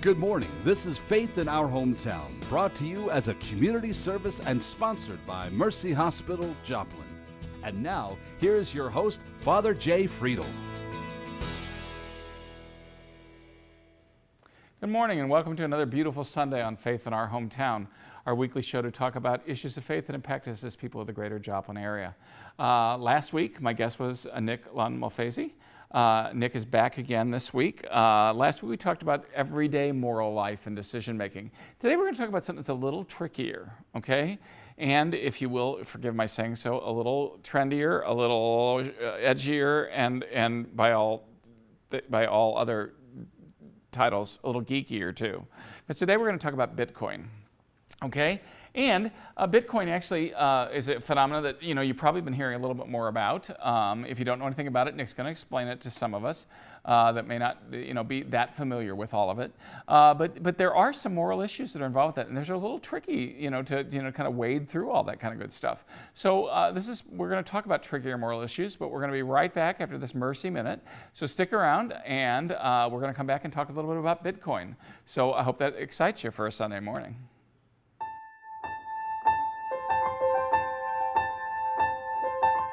Good morning. This is Faith in Our Hometown, brought to you as a community service and sponsored by Mercy Hospital, Joplin. And now, here's your host, Father Jay Friedel. Good morning and welcome to another beautiful Sunday on Faith in Our Hometown, our weekly show to talk about issues of faith that impact us as people of the greater Joplin area. Last week, my guest was Nick Lund-Malfasi. Nick is back again this week. Last week we talked about everyday moral life and decision making. Today we're going to talk about something that's a little trickier, okay? And if you will, forgive my saying so, a little trendier, a little edgier, and by all other titles, a little geekier too. Because today we're going to talk about Bitcoin, okay? And Bitcoin actually is a phenomenon that you've probably been hearing a little bit more about. If you don't know anything about it, Nick's going to explain it to some of us that may not be that familiar with all of it. But there are some moral issues that are involved with that, and there's a little tricky to kind of wade through all that kind of good stuff. So we're going to talk about trickier moral issues, but we're going to be right back after this Mercy Minute. So stick around, and we're going to come back and talk a little bit about Bitcoin. So I hope that excites you for a Sunday morning.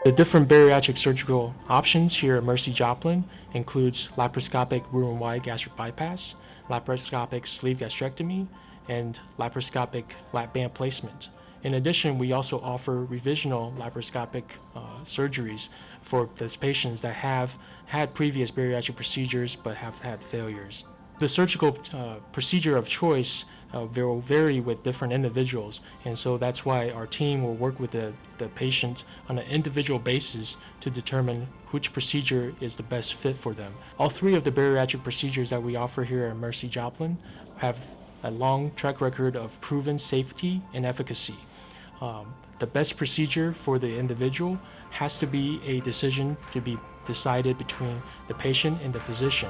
The different bariatric surgical options here at Mercy Joplin includes laparoscopic Roux-en-Y gastric bypass, laparoscopic sleeve gastrectomy, and laparoscopic lap band placement. In addition, we also offer revisional laparoscopic surgeries for those patients that have had previous bariatric procedures but have had failures. The surgical procedure of choice will vary with different individuals, and so that's why our team will work with the patient on an individual basis to determine which procedure is the best fit for them. All three of the bariatric procedures that we offer here at Mercy Joplin have a long track record of proven safety and efficacy. The best procedure for the individual has to be a decision to be decided between the patient and the physician.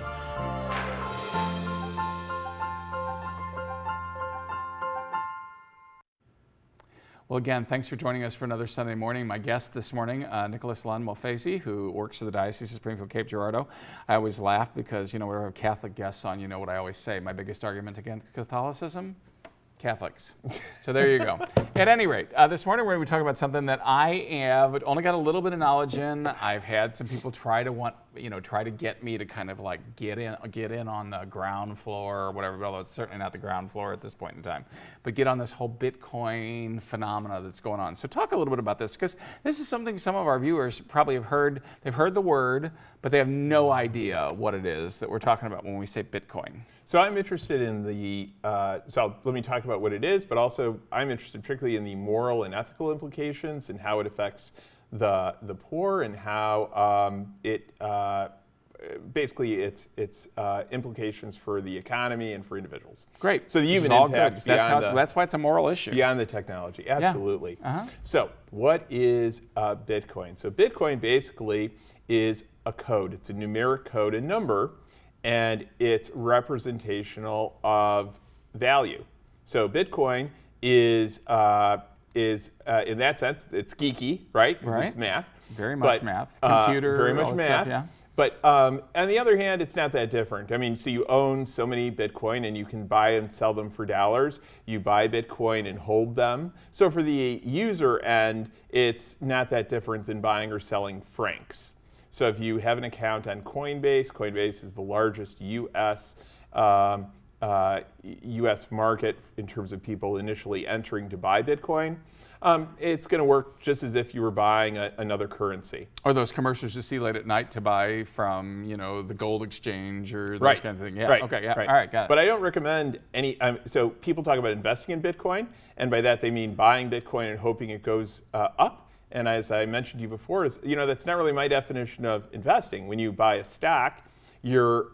Well, again, thanks for joining us for another Sunday morning. My guest this morning, Nicholas Lund-Malfasi, who works for the Diocese of Springfield Cape Girardeau. I always laugh because, whenever I have Catholic guests on, you know what I always say. My biggest argument against Catholicism? Catholics. So there you go. At any rate, this morning we're going to talk about something that I have only got a little bit of knowledge in. I've had some people try to get me to kind of like get in on the ground floor or whatever, although it's certainly not the ground floor at this point in time, but get on this whole Bitcoin phenomena that's going on. So talk a little bit about this, because this is something some of our viewers probably have heard. They've heard the word, but they have no idea what it is that we're talking about when we say Bitcoin. So I'm interested in let me talk about what it is, but also I'm interested particularly in the moral and ethical implications and how it affects the poor and how basically its implications for the economy and for individuals. Great. So the human impact that's why it's a moral issue. Beyond the technology, absolutely. Yeah. Uh-huh. So what is Bitcoin? So Bitcoin basically is a code. It's a numeric code, a number, and it's representational of value. So Bitcoin is in that sense, it's geeky, right? Because it's math. Very much math. Computer, very much all math. Stuff, yeah. But on the other hand, it's not that different. I mean, so you own so many Bitcoin and you can buy and sell them for dollars. You buy Bitcoin and hold them. So for the user end, it's not that different than buying or selling francs. So if you have an account on Coinbase, Coinbase is the largest U.S. market in terms of people initially entering to buy Bitcoin. It's going to work just as if you were buying another currency. Or those commercials you see late at night to buy from, the gold exchange or those kinds of things. Yeah. Right. Okay. Yeah. Right. All right. Got it. But I don't recommend any. So people talk about investing in Bitcoin, and by that they mean buying Bitcoin and hoping it goes up. And as I mentioned to you before, that's not really my definition of investing. When you buy a stock, you're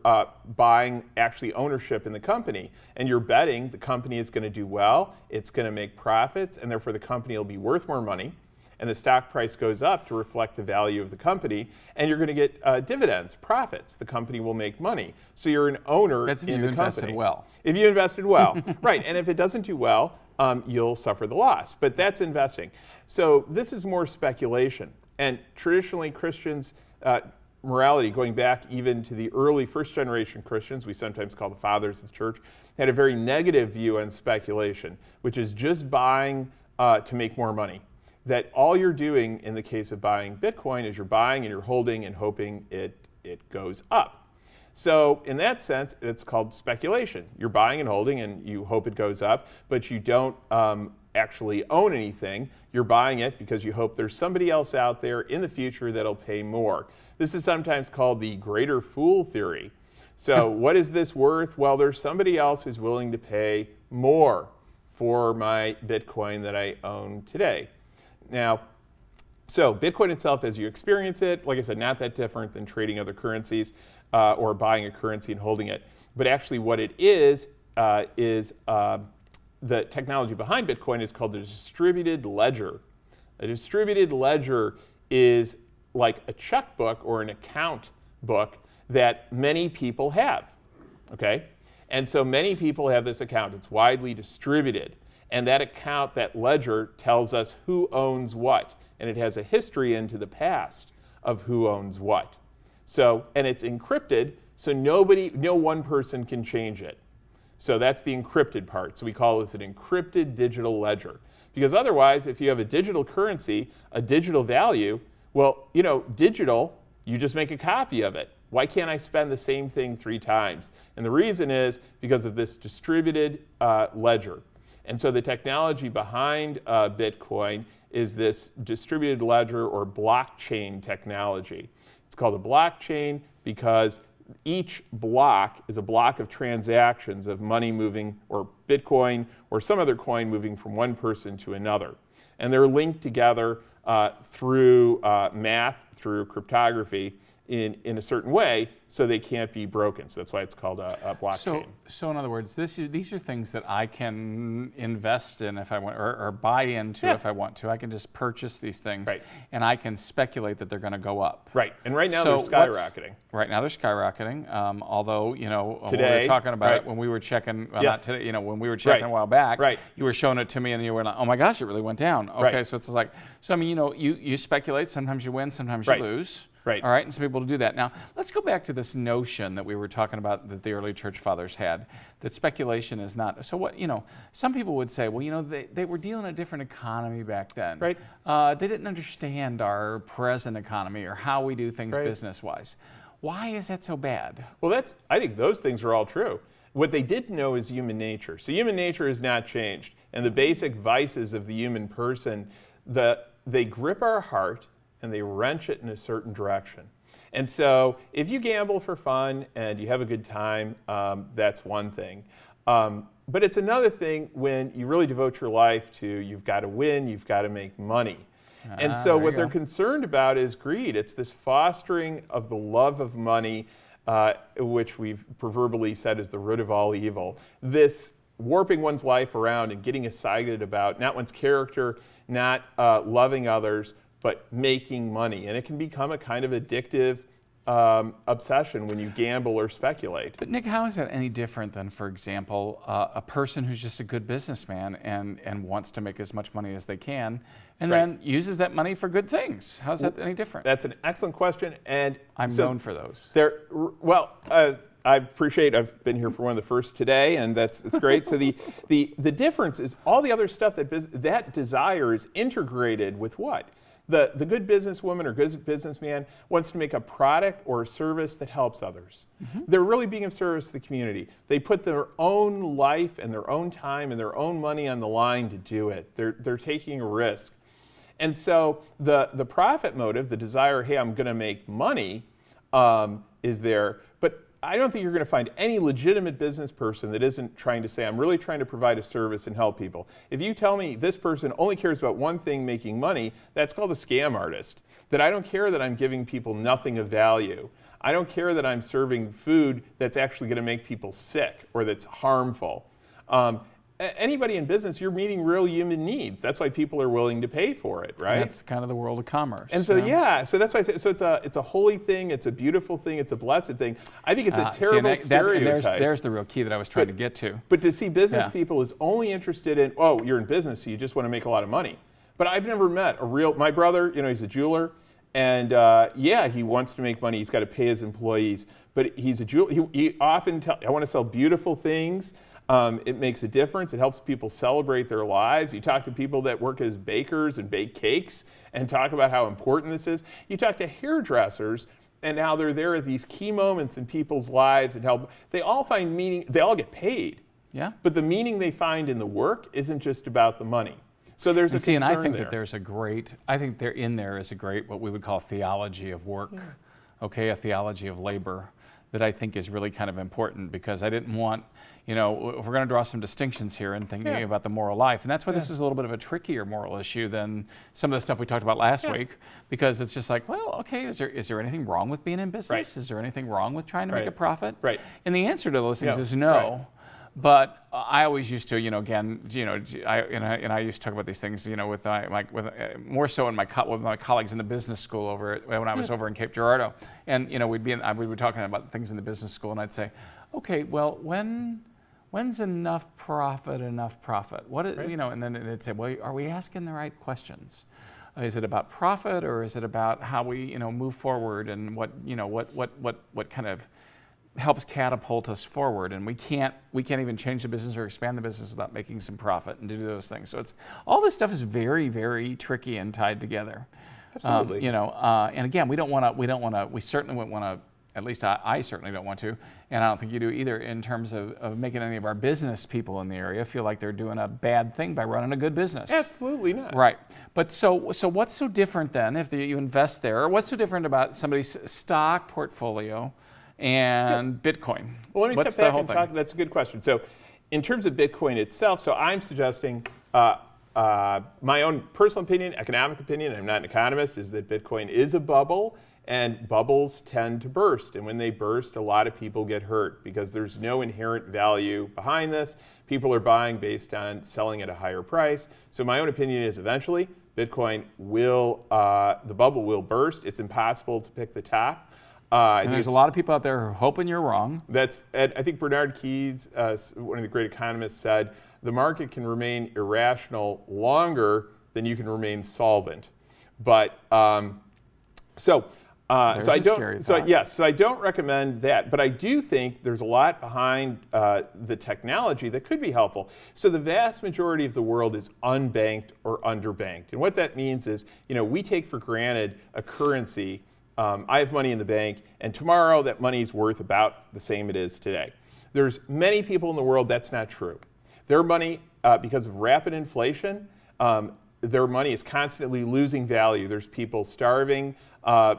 buying actually ownership in the company, and you're betting the company is going to do well, it's going to make profits, and therefore the company will be worth more money, and the stock price goes up to reflect the value of the company, and you're going to get dividends, profits. The company will make money. So you're an owner That's if in you the invested company. well. If you invested well, right. And if it doesn't do well, you'll suffer the loss. But that's investing. So this is more speculation. And traditionally, Christians morality, going back even to the early first generation Christians, we sometimes call the fathers of the church, had a very negative view on speculation, which is just buying to make more money. That all you're doing in the case of buying Bitcoin is you're buying and you're holding and hoping it goes up. So in that sense, it's called speculation. You're buying and holding and you hope it goes up, but you don't actually own anything. You're buying it because you hope there's somebody else out there in the future that'll pay more. This is sometimes called the greater fool theory. So what is this worth? Well, there's somebody else who's willing to pay more for my Bitcoin that I own today. Now, so Bitcoin itself, as you experience it, like I said, not that different than trading other currencies or buying a currency and holding it. But actually what it is the technology behind Bitcoin is called a distributed ledger. A distributed ledger is like a checkbook or an account book that many people have, okay? And so many people have this account. It's widely distributed. And that account, that ledger, tells us who owns what. And it has a history into the past of who owns what. So, and it's encrypted, so no one person can change it. So that's the encrypted part. So we call this an encrypted digital ledger. Because otherwise, if you have a digital currency, a digital value, well, digital, you just make a copy of it. Why can't I spend the same thing 3 times? And the reason is because of this distributed ledger. And so the technology behind Bitcoin is this distributed ledger or blockchain technology. It's called a blockchain because each block is a block of transactions of money moving, or Bitcoin, or some other coin moving from one person to another. And they're linked together through math, through cryptography, in a certain way, so they can't be broken. So that's why it's called a blockchain. So in other words, these are things that I can invest in if I want, or buy into if I want to. I can just purchase these things, and I can speculate that they're going to go up. Right, and right now they're skyrocketing. Right now they're skyrocketing. Although today, when we were talking about it, when we were checking, not today, when we were checking a while back, you were showing it to me, and you were like, "Oh my gosh, it really went down." Okay, so it's like, so I mean, you speculate. Sometimes you win, sometimes you lose. Right. All right, and some people do that. Now, let's go back to this notion that we were talking about that the early church fathers had, that speculation is not. So what, some people would say, well, they were dealing in a different economy back then. Right. They didn't understand our present economy or how we do things business-wise. Why is that so bad? Well, I think those things are all true. What they didn't know is human nature. So human nature has not changed. And the basic vices of the human person, they grip our heart, and they wrench it in a certain direction. And so if you gamble for fun and you have a good time, that's one thing. But it's another thing when you really devote your life to, you've got to win, you've got to make money. And so what they're concerned about is greed. It's this fostering of the love of money, which we've proverbially said is the root of all evil. This warping one's life around and getting excited about not one's character, not loving others, but making money. And it can become a kind of addictive obsession when you gamble or speculate. But Nick, how is that any different than, for example, a person who's just a good businessman and wants to make as much money as they can and then uses that money for good things? How's that any different? That's an excellent question. And I'm known for those. I appreciate, I've been here for one of the first today, and that's great. So the difference is all the other stuff that desire is integrated with what? The good businesswoman or good businessman wants to make a product or a service that helps others. They're really being of service to the community. They put their own life and their own time and their own money on the line to do it. They're taking a risk. And so the profit motive, the desire, hey, I'm going to make money, is there. But I don't think you're going to find any legitimate business person that isn't trying to say, I'm really trying to provide a service and help people. If you tell me this person only cares about one thing, making money, that's called a scam artist. That I don't care that I'm giving people nothing of value. I don't care that I'm serving food that's actually going to make people sick or that's harmful. Anybody in business, you're meeting real human needs. That's why people are willing to pay for it, right? And that's kind of the world of commerce. And so, so that's why I say, so it's a holy thing, it's a beautiful thing, it's a blessed thing. I think it's a terrible stereotype. There's the real key that I was trying to get to. But to see business people is only interested in, you're in business, so you just want to make a lot of money. But I've never met my brother, he's a jeweler, And yeah, he wants to make money. He's got to pay his employees. But he's a jeweler. He often tells, I want to sell beautiful things. It makes a difference. It helps people celebrate their lives. You talk to people that work as bakers and bake cakes and talk about how important this is. You talk to hairdressers and how they're there at these key moments in people's lives and help. They all find meaning. They all get paid. Yeah. But the meaning they find in the work isn't just about the money. So there's a concern and I think there. that there's a great, I think there is a great, what we would call theology of work, okay, a theology of labor that I think is really kind of important, because I didn't want, if we're going to draw some distinctions here in thinking about the moral life, and that's why this is a little bit of a trickier moral issue than some of the stuff we talked about last week, because it's just like, well, okay, is there anything wrong with being in business? Right. Is there anything wrong with trying to make a profit? Right. And the answer to those things is no. Right. But I always used to, I used to talk about these things, with more so with my colleagues in the business school when I was over in Cape Girardeau, and we'd be talking about things in the business school, and I'd say, okay, well, when's enough profit? What is, and then they'd say, well, are we asking the right questions? Is it about profit, or is it about how we move forward, and what kind of helps catapult us forward? And we can't even change the business or expand the business without making some profit and do those things. So it's all this stuff is very, very tricky and tied together. Absolutely. And again, we certainly wouldn't want to, at least I certainly don't want to, and I don't think you do either, in terms of making any of our business people in the area feel like they're doing a bad thing by running a good business. Absolutely not. Right. But so what's so different then if you invest there, or what's so different about somebody's stock portfolio and Bitcoin? Well, let me What's step back the and whole talk. thing? That's a good question. So in terms of Bitcoin itself, so I'm suggesting my own personal opinion, economic opinion, I'm not an economist, is that Bitcoin is a bubble, and bubbles tend to burst. And when they burst, a lot of people get hurt because there's no inherent value behind this. People are buying based on selling at a higher price. So my own opinion is eventually Bitcoin the bubble will burst. It's impossible to pick the top. And there's a lot of people out there who are hoping you're wrong. I think Bernard Keyes, one of the great economists, said the market can remain irrational longer than you can remain solvent. But so I don't recommend that. But I do think there's a lot behind the technology that could be helpful. So the vast majority of the world is unbanked or underbanked, and what that means is, we take for granted a currency. I have money in the bank, and tomorrow that money is worth about the same it is today. There's many people in the world that's not true. Their money, because of rapid inflation, their money is constantly losing value. There's people starving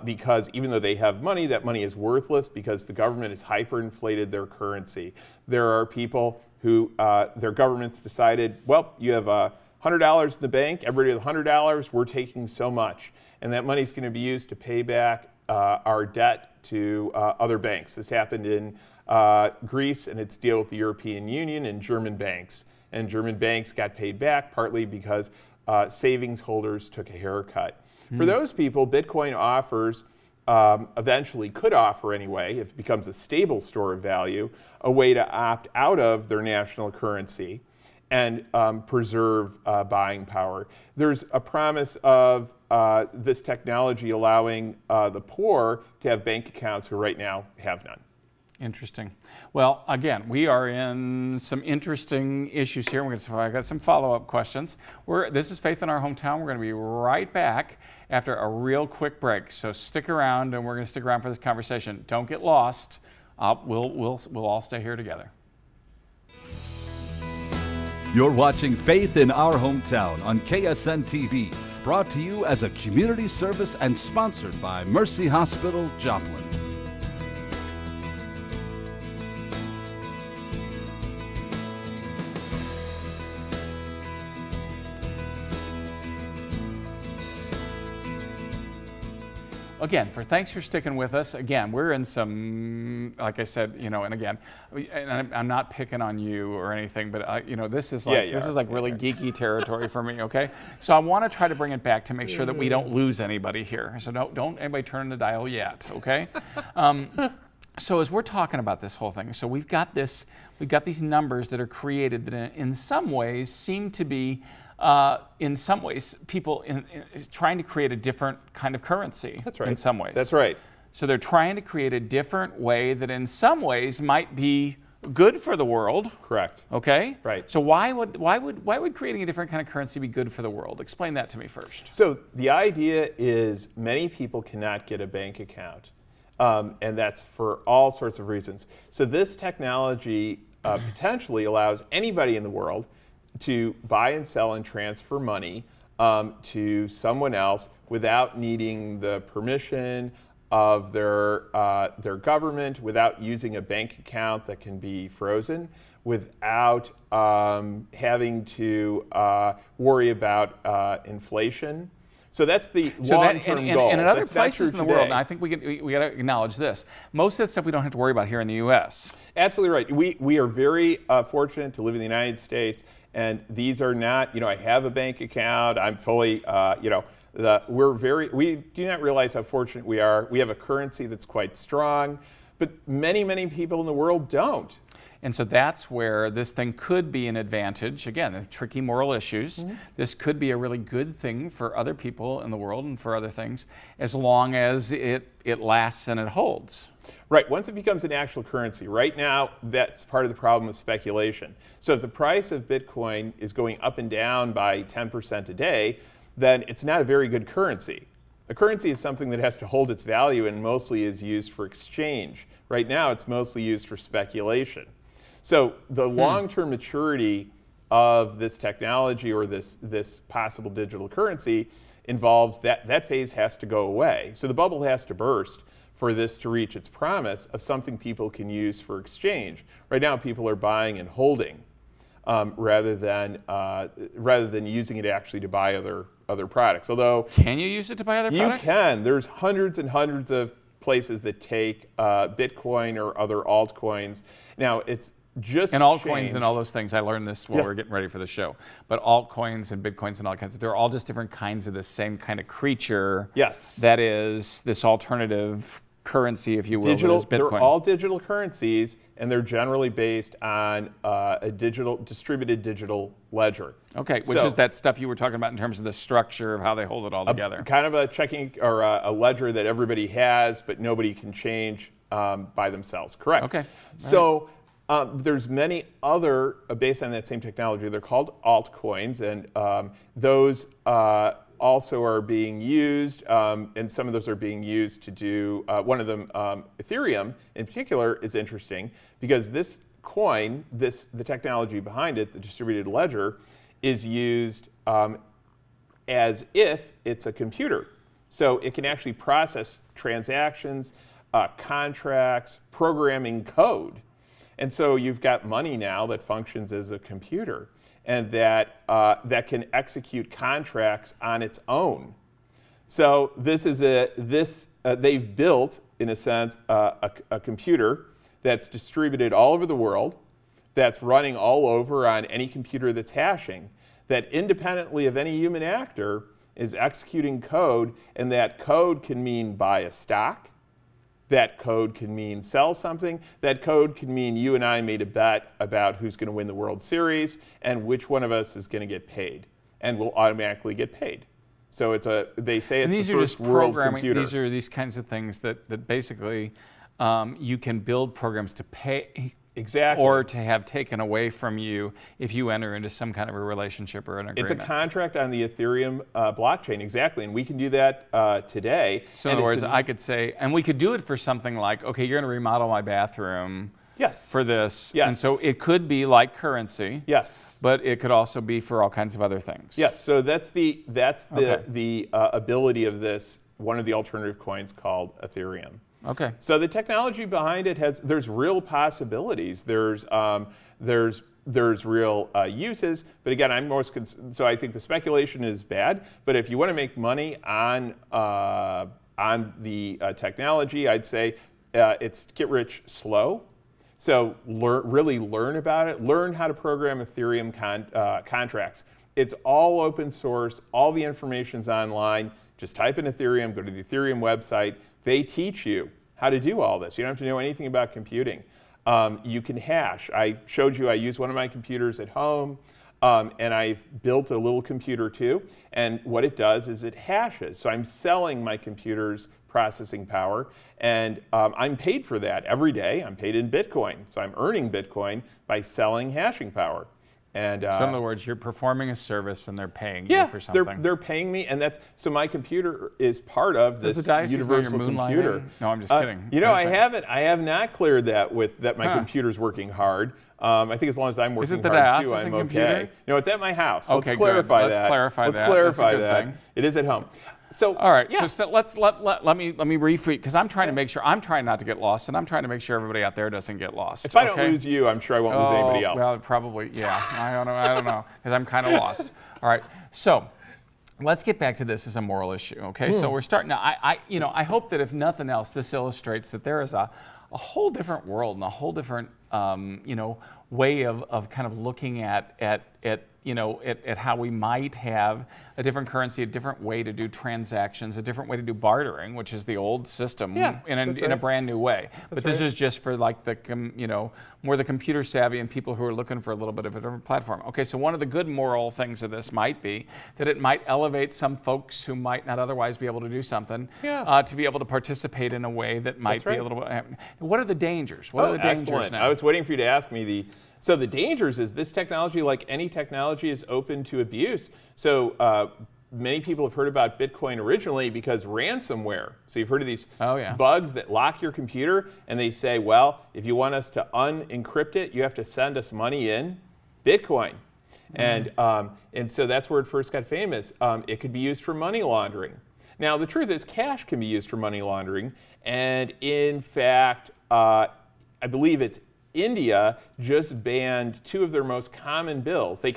because even though they have money, that money is worthless because the government has hyperinflated their currency. There are people who their governments decided, well, you have $100 in the bank, everybody with $100, we're taking so much. And that money is going to be used to pay back our debt to other banks. This happened in Greece, and its deal with the European Union and German banks. And German banks got paid back partly because savings holders took a haircut. For those people, Bitcoin offers, eventually could offer anyway, if it becomes a stable store of value, a way to opt out of their national currency and preserve buying power. There's a promise of this technology allowing the poor to have bank accounts who right now have none. Interesting. Well, again, we are in some interesting issues here. I got some follow-up questions. This is Faith in Our Hometown. We're going to be right back after a real quick break. So stick around, and we're going to stick around for this conversation. Don't get lost. We'll all stay here together. You're watching Faith in Our Hometown on KSN TV, brought to you as a community service and sponsored by Mercy Hospital, Joplin. Again, thanks for sticking with us. Again, we're in some, like I said, and again, and I'm not picking on you or anything, but this is like really geeky territory for me. Okay, so I want to try to bring it back to make sure that we don't lose anybody here. So don't anybody turn the dial yet. Okay. So as we're talking about this whole thing, so we've got these numbers that are created that in some ways seem to be in some ways, people is trying to create a different kind of currency. That's right. In some ways. That's right. So they're trying to create a different way that in some ways might be good for the world. Correct. Okay? Right. So why would creating a different kind of currency be good for the world? Explain that to me first. So the idea is many people cannot get a bank account, and that's for all sorts of reasons. So this technology potentially allows anybody in the world to buy and sell and transfer money to someone else without needing the permission of their government, without using a bank account that can be frozen, without having to worry about inflation. So that's the long-term goal. And in other That's not places true in the world, today. and I think we got to acknowledge this, most of that stuff we don't have to worry about here in the U.S. Absolutely right. We are very fortunate to live in the United States, and these are not, I have a bank account, I'm fully, we do not realize how fortunate we are. We have a currency that's quite strong, but many, many people in the world don't. And so that's where this thing could be an advantage. Again, the tricky moral issues. Mm-hmm. This could be a really good thing for other people in the world and for other things, as long as it lasts and it holds. Right, once it becomes an actual currency. Right now, that's part of the problem with speculation. So if the price of Bitcoin is going up and down by 10% a day, then it's not a very good currency. A currency is something that has to hold its value and mostly is used for exchange. Right now, it's mostly used for speculation. So the long-term maturity of this technology or this possible digital currency involves that phase has to go away. So the bubble has to burst for this to reach its promise of something people can use for exchange. Right now, people are buying and holding rather than using it actually to buy other products. Although, can you use it to buy other products? You can. There's hundreds and hundreds of places that take Bitcoin or other altcoins. Now, it's just and altcoins and all those things. I learned this while we were getting ready for the show. But altcoins and Bitcoins and all kinds they're all just different kinds of the same kind of creature. Yes. That is this alternative currency, if you will, that is Bitcoin. They're all digital currencies, and they're generally based on a distributed digital ledger. Okay, which is that stuff you were talking about in terms of the structure of how they hold it all together. Kind of a checking or a ledger that everybody has, but nobody can change by themselves. Correct. Okay. So. There's many other, based on that same technology, they're called altcoins, and those also are being used, and some of those are being used to do, one of them, Ethereum in particular, is interesting because this coin, the technology behind it, the distributed ledger, is used as if it's a computer. So it can actually process transactions, contracts, programming code. And so you've got money now that functions as a computer and that can execute contracts on its own. So they've built, in a sense, a computer that's distributed all over the world, that's running all over on any computer that's hashing, that independently of any human actor is executing code, and that code can mean buy a stock. That code can mean sell something. That code can mean you and I made a bet about who's going to win the World Series and which one of us is going to get paid, and will automatically get paid. So they say it's the first world computer. These are these kinds of things that basically you can build programs to pay. Exactly. Or to have taken away from you if you enter into some kind of a relationship or an agreement. It's a contract on the Ethereum blockchain, exactly, and we can do that today. So in other words, I could say, and we could do it for something like, okay, you're going to remodel my bathroom for this. Yes. And so it could be like currency. Yes. But it could also be for all kinds of other things. Yes, so that's the ability of this, one of the alternative coins called Ethereum. Okay. So the technology behind it there's real possibilities. There's real uses, but again, I'm most concerned. So I think the speculation is bad. But if you want to make money on the technology, I'd say it's get rich slow. So really learn about it. Learn how to program Ethereum contracts. It's all open source. All the information's online. Just type in Ethereum. Go to the Ethereum website. They teach you how to do all this. You don't have to know anything about computing. You can hash. I showed you I use one of my computers at home. and I've built a little computer too. And what it does is it hashes. So I'm selling my computer's processing power, and I'm paid for that every day. I'm paid in Bitcoin. So I'm earning Bitcoin by selling hashing power. And So in other words, you're performing a service and they're paying you for something. they're paying me, and that's so my computer is part of this Does the diocese know universal you're moonlighting? computer. No, I'm just kidding. You know, I'm just I have not cleared that with that my computer's working hard. I think as long as I'm working it the hard too, diocesan I'm computer? okay. No, it's at my house. Okay, Let's clarify good. that. Let's clarify Let's that. clarify That's a good that. thing. It is at home. So All right, yeah. so let me refeed, because I'm trying to make sure, I'm trying not to get lost, and I'm trying to make sure everybody out there doesn't get lost. If I don't lose you, I'm sure I won't lose anybody else. Well, probably, yeah. I don't know, because I'm kind of lost. All right, so let's get back to this as a moral issue, okay? So we're starting to, I hope that if nothing else, this illustrates that there is a whole different world and a whole different, way of kind of looking at how we might have a different currency, a different way to do transactions, a different way to do bartering, which is the old system in a brand new way. But this is just for like more the computer savvy and people who are looking for a little bit of a different platform. Okay, so one of the good moral things of this might be that it might elevate some folks who might not otherwise be able to do something to be able to participate in a way that might be a little bit. What are the dangers? What are the dangers excellent. now? I was waiting for you to ask me So the dangers is this technology, like any technology, is open to abuse. So many people have heard about Bitcoin originally because ransomware. So you've heard of these bugs that lock your computer, and they say, well, if you want us to unencrypt it, you have to send us money in Bitcoin. And so that's where it first got famous. It could be used for money laundering. Now, the truth is cash can be used for money laundering. And in fact, I believe it's India just banned two of their most common bills. They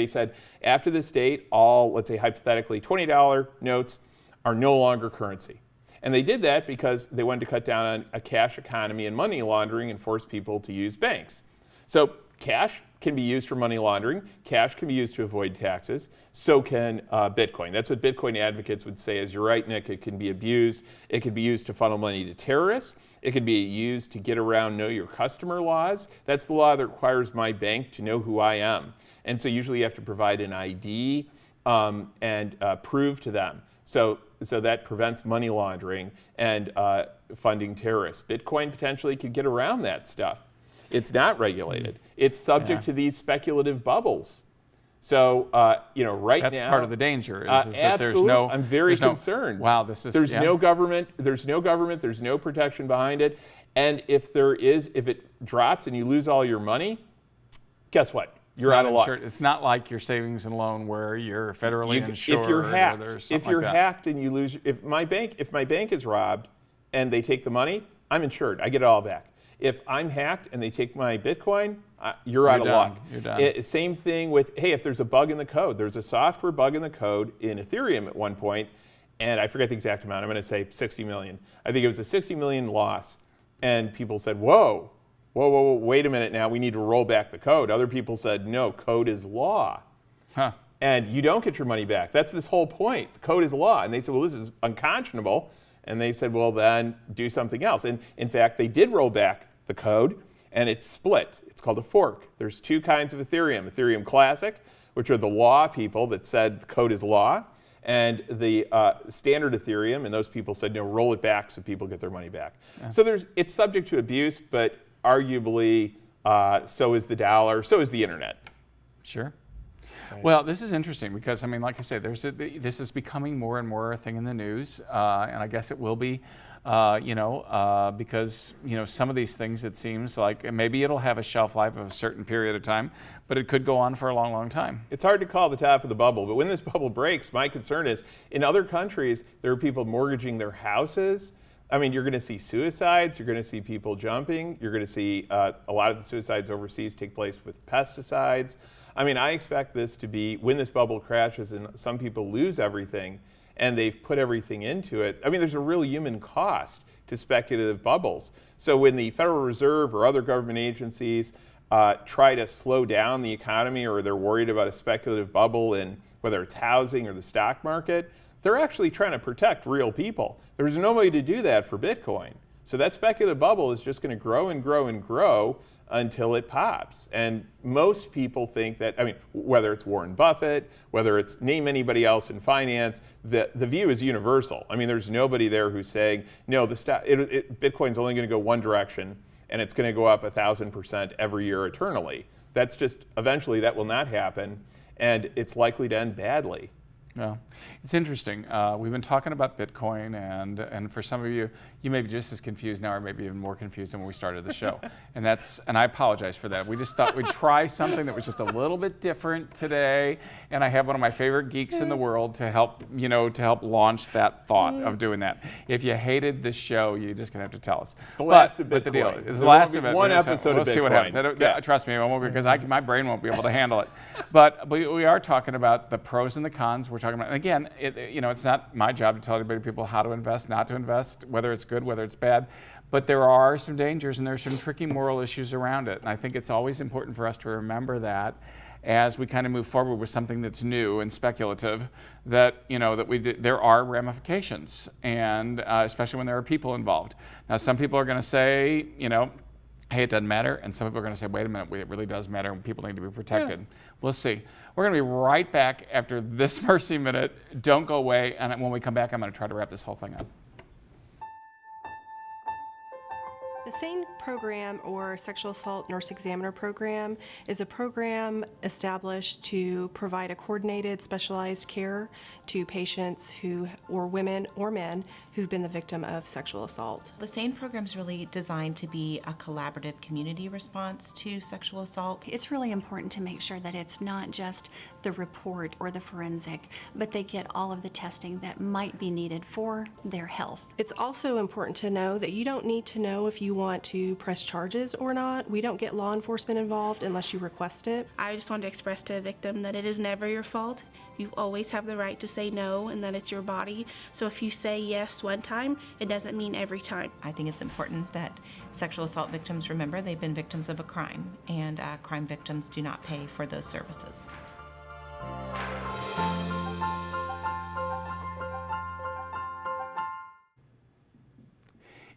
said, after this date, all, let's say hypothetically, $20 notes are no longer currency. And they did that because they wanted to cut down on a cash economy and money laundering and force people to use banks. So cash can be used for money laundering. Cash can be used to avoid taxes. So can Bitcoin. That's what Bitcoin advocates would say is, you're right, Nick, it can be abused. It could be used to funnel money to terrorists. It could be used to get around know your customer laws. That's the law that requires my bank to know who I am. And so usually you have to provide an ID and prove to them. So that prevents money laundering and funding terrorists. Bitcoin potentially could get around that stuff. It's not regulated. It's subject to these speculative bubbles. So, right now, that's part of the danger. Is that absolutely. I'm very concerned. Wow, there's no government. There's no government. There's no protection behind it. And if it drops and you lose all your money, guess what? You're out of luck. It's not like your savings and loan where you're federally insured. If you're hacked, hacked and you lose, if my bank is robbed and they take the money, I'm insured. I get it all back. If I'm hacked and they take my Bitcoin, you're out of luck. You're done. Same thing with, hey, if there's a bug in the code. There's a software bug in the code in Ethereum at one point, and I forget the exact amount. I'm going to say 60 million. I think it was a 60 million loss. And people said, whoa, wait a minute now. We need to roll back the code. Other people said, no, code is law. Huh. And you don't get your money back. That's this whole point. The code is law. And they said, well, this is unconscionable. And they said, well, then do something else. And in fact, they did roll back the code, and it's split. It's called a fork. There's two kinds of Ethereum. Ethereum Classic, which are the law people that said the code is law, and the standard Ethereum, and those people said, no, roll it back so people get their money back. Yeah. So it's subject to abuse, but arguably so is the dollar, so is the internet. Sure. Right. Well, this is interesting because, I mean, like I said, this is becoming more and more a thing in the news, and I guess it will be, because, some of these things, it seems like maybe it'll have a shelf life of a certain period of time, but it could go on for a long, long time. It's hard to call the top of the bubble, but when this bubble breaks, my concern is in other countries, there are people mortgaging their houses. I mean, you're going to see suicides, you're going to see people jumping, you're going to see a lot of the suicides overseas take place with pesticides. I mean, I expect this to be, when this bubble crashes and some people lose everything and they've put everything into it, I mean, there's a real human cost to speculative bubbles. So when the Federal Reserve or other government agencies try to slow down the economy, or they're worried about a speculative bubble in whether it's housing or the stock market, they're actually trying to protect real people. There's no way to do that for Bitcoin. So that speculative bubble is just going to grow and grow and grow until it pops. And most people think that, I mean, whether it's Warren Buffett, whether it's name anybody else in finance, the view is universal. I mean, there's nobody there who's saying, no, Bitcoin's only going to go one direction and it's going to go up 1,000% every year eternally. That's just, eventually that will not happen, and it's likely to end badly. Yeah, it's interesting. We've been talking about Bitcoin, and for some of you, you may be just as confused now, or maybe even more confused than when we started the show. And I apologize for that. We just thought we'd try something that was just a little bit different today. And I have one of my favorite geeks in the world to help launch that thought of doing that. If you hated this show, you're just gonna have to tell us. It's the last of Bitcoin. But the deal is the last of it. One episode we'll of Bitcoin. see what happens. Trust me, it won't, because my brain won't be able to handle it. But we are talking about the pros and the cons. We're talking about, and again, it's not my job to tell people how to invest, not to invest, whether it's good, whether it's bad. But there are some dangers and there's some tricky moral issues around it. And I think it's always important for us to remember that as we kind of move forward with something that's new and speculative, that there are ramifications, and especially when there are people involved. Now, some people are going to say, hey, it doesn't matter, and some people are going to say, wait a minute, it really does matter, and people need to be protected. Yeah. We'll see. We're going to be right back after this Mercy Minute. Don't go away, and when we come back, I'm going to try to wrap this whole thing up. The SANE program, or Sexual Assault Nurse Examiner program, is a program established to provide a coordinated, specialized care to patients or women or men who've been the victim of sexual assault. The SANE program is really designed to be a collaborative community response to sexual assault. It's really important to make sure that it's not just the report or the forensic, but they get all of the testing that might be needed for their health. It's also important to know that you don't need to know if you want to press charges or not. We don't get law enforcement involved unless you request it. I just want to express to the victim that it is never your fault. You always have the right to say no, and that it's your body. So if you say yes one time, it doesn't mean every time. I think it's important that sexual assault victims remember they've been victims of a crime, and crime victims do not pay for those services.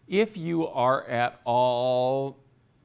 If you are at all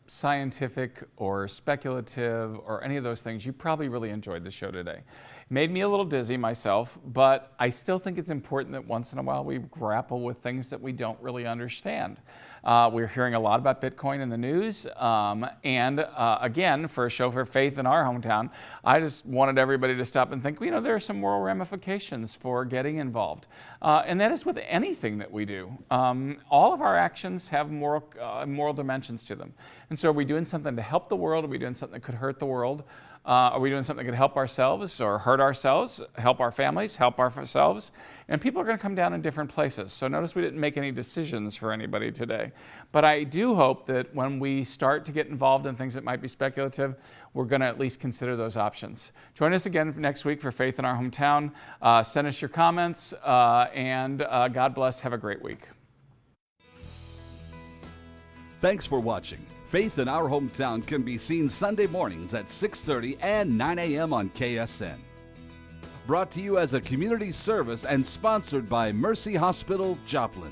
scientific or speculative or any of those things, you probably really enjoyed the show today. Made me a little dizzy myself, but I still think it's important that once in a while we grapple with things that we don't really understand. We're hearing a lot about Bitcoin in the news, and again, for a show for faith in our hometown, I just wanted everybody to stop and think, there are some moral ramifications for getting involved. And that is with anything that we do. All of our actions have moral dimensions to them. And so are we doing something to help the world? Are we doing something that could hurt the world? Are we doing something that could help ourselves or hurt ourselves, help our families, help ourselves? And people are going to come down in different places. So notice we didn't make any decisions for anybody today. But I do hope that when we start to get involved in things that might be speculative, we're going to at least consider those options. Join us again next week for Faith in Our Hometown. Send us your comments, and God bless. Have a great week. Thanks for watching. Faith in Our Hometown can be seen Sunday mornings at 6:30 and 9 a.m. on KSN. Brought to you as a community service and sponsored by Mercy Hospital, Joplin.